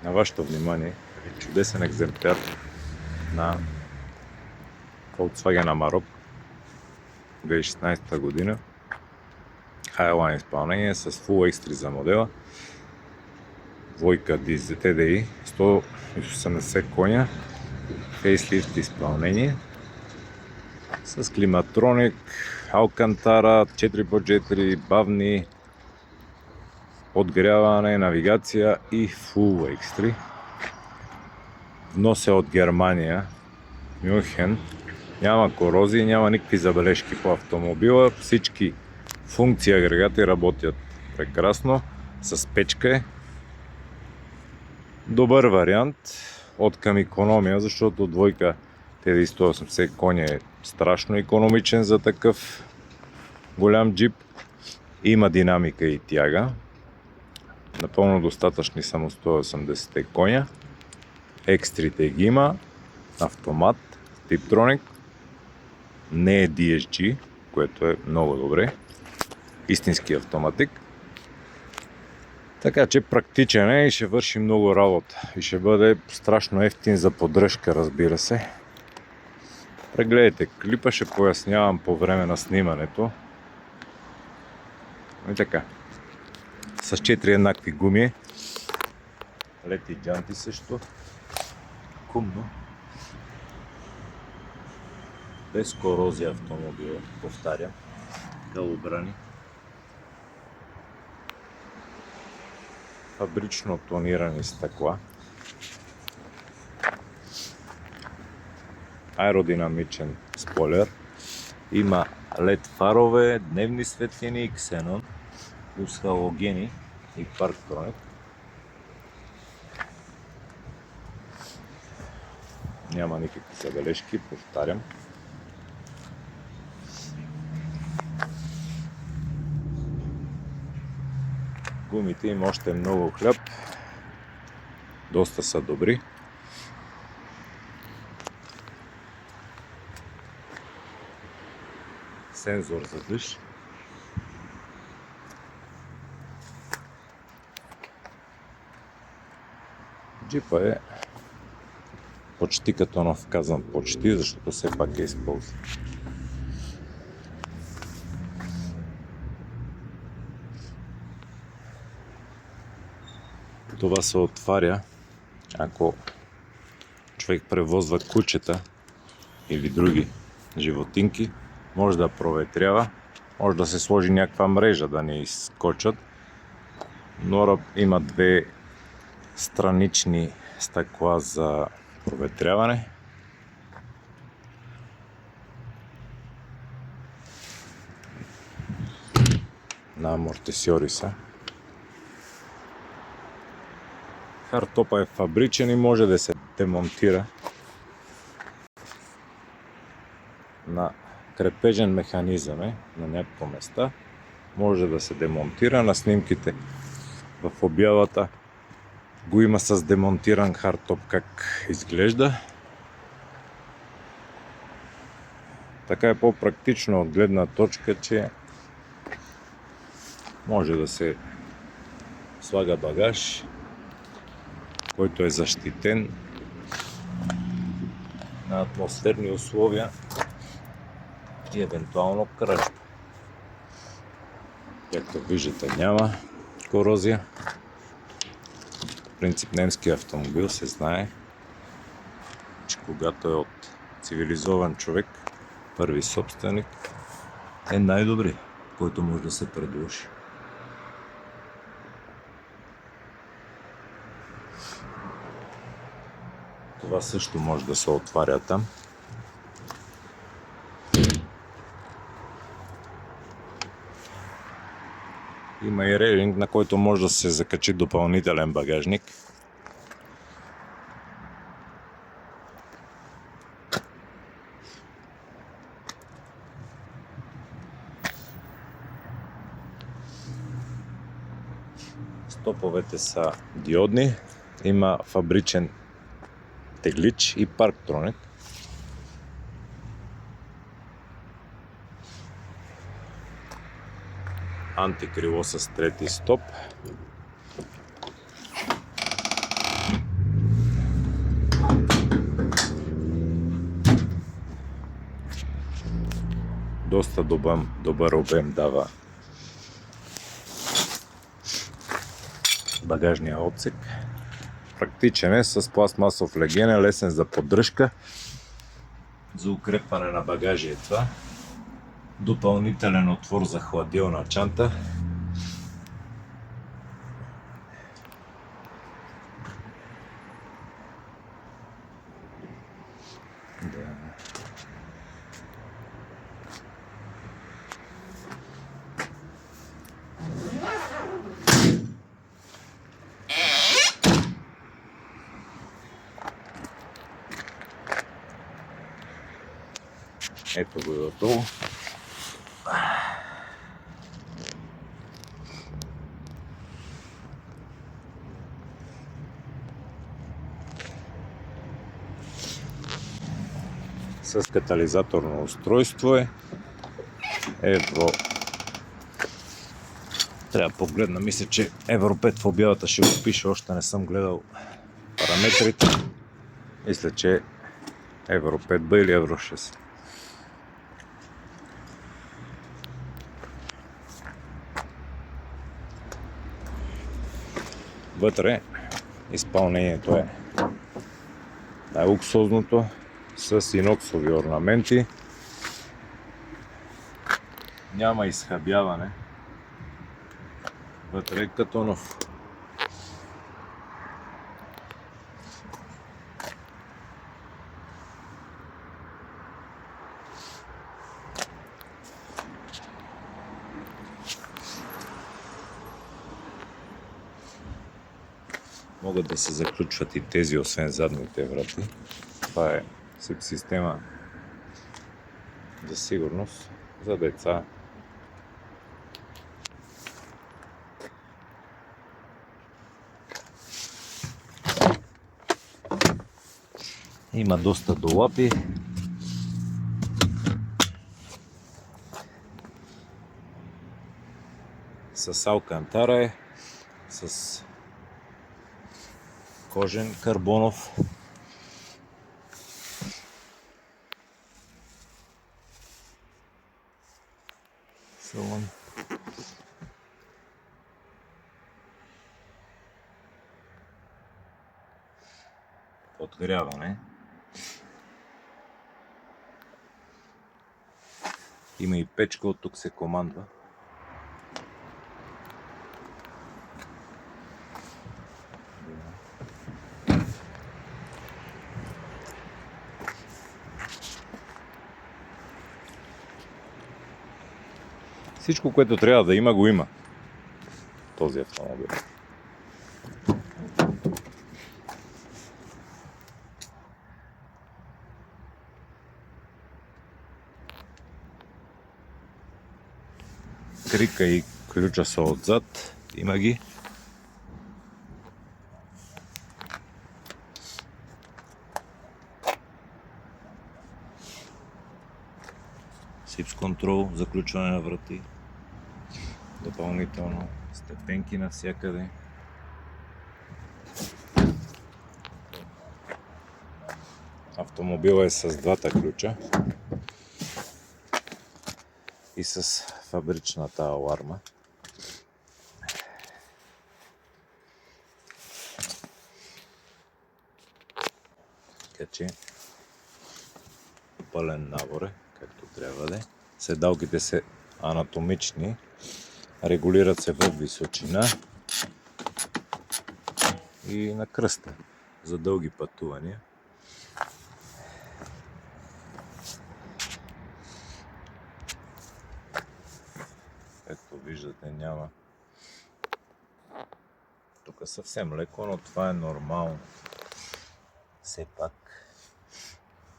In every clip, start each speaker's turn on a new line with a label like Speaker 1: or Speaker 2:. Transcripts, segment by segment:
Speaker 1: На вашето внимание чудесен екземпляр на Volkswagen Amarok 2016 година. Highline изпълнение с Full X3 за модела. Двойка TDI, 180 коня, фейслифт изпълнение с климатроник, алкантара, 4x4, бавни, подгряване, навигация и Full X3. Внос е от Германия, Мюнхен. Няма корозии, няма никакви забележки по автомобила. Всички функции агрегати работят прекрасно. С печка е. Добър вариант от към икономия, защото двойка TDI 180 коня е страшно икономичен за такъв голям джип. Има динамика и тяга. Напълно достатъчни само 180 коня. Екстрите ги има. Автомат, Tiptronic. Не е DSG, което е много добре. Истински автоматик. Така че практичен е и ще върши много работа. И ще бъде страшно ефтин за поддръжка, разбира се. Прегледайте клипа, ще пояснявам по време на снимането. И така. С 4 еднакви гуми. Лети джанти също. Кумно. Без корозия автомобила, повтарям. Гълъбрани. Фабрично тонирани стъкла. Аеродинамичен спойлер. Има LED фарове, дневни светлини и ксенон, плюс халогени и парктроник. Няма никакви забележки, повтарям. Гумите има още много хляб. Доста са добри. Сензор за дъжд. Джипа е почти като нов, казвам почти, защото все пак е използван. Това се отваря, ако човек превозва кучета или други животинки, може да проветрява, може да се сложи някаква мрежа да не изскочат, но има две странични стъкла за проветряване. На амортисьори са. Хардтопа е фабричен и може да се демонтира на крепежен механизъм на някакво места. Може да се демонтира. На снимките в обявата го има с демонтиран хардтоп как изглежда. Така е по-практично от гледна точка, че може да се слага багаж, който е защитен на атмосферни условия и евентуално кръжба. Както виждате, няма корозия. В принцип немския автомобил се знае, че когато е от цивилизован човек, първи собственик, е най-добри, който може да се предложи. Това също може да се отваря там. Има и рейлинг, на който може да се закачи допълнителен багажник. Стоповете са диодни. Има фабричен теглич и парктроник. Антикрило с трети стоп. доста добър обем дава багажния отсек. Практичен е, с пластмасов леген, е лесен за поддръжка. За укрепване на багажа е това. Допълнителен отвор за хладилна чанта. Ето го и готово. С катализаторно устройство е. Евро. Трябва да погледна, мисля, че Евро 5 в обявата ще го пише, още не съм гледал параметрите. Мисля, че е Евро 5B или Евро 6. Вътре изпълнението е най-луксозното, с иноксови орнаменти. Няма изхабяване. Вътре е като нов. Могат да се заключват и тези, освен задните врати. Това е система за сигурност за деца. Има доста долапи. С алкантара е, с кожен карбонов. Салон. Подгряване. Има и печка, от тук се командва. Всичко, което трябва да има, го има този автомобил. Крика и ключа са отзад, има ги. Сипс контрол, заключване на врати. Допълнително степенки навсякъде. Автомобилът е с двата ключа и с фабричната аларма. Така че пълен набор е, както трябва да е. Седалките са анатомични, регулират се в височина и на кръста за дълги пътувания. Както виждате, няма. Тук съвсем леко, но това е нормално. Все пак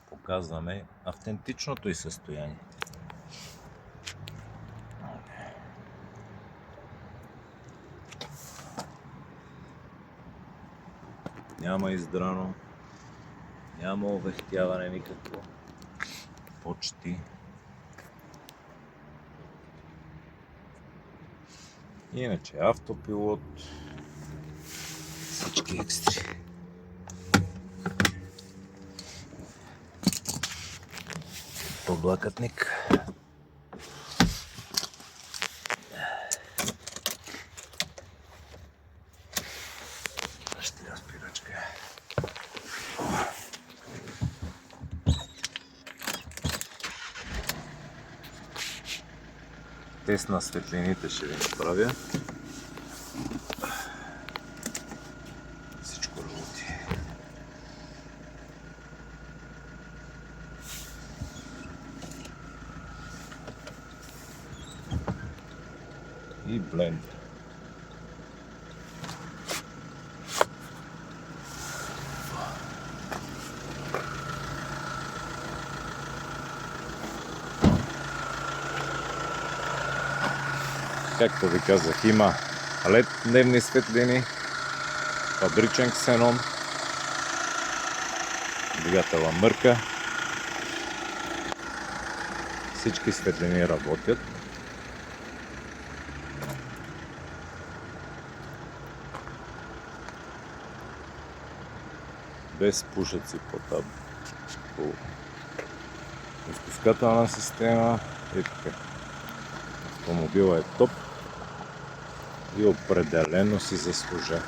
Speaker 1: показваме автентичното й състояние. Няма издрано, няма овехтяване никакво. Почти. Иначе автопилот, всички екстри. Подлакътник. Тест на светлините ще ви направя. Всичко работи. И бленд. Както ви казах, има LED дневни светлини, фабричен ксенон, двигателя мърка, всички светлини работят. Без пушаци по изпускателна система и така. Автомобилът е топ и определено си заслужава.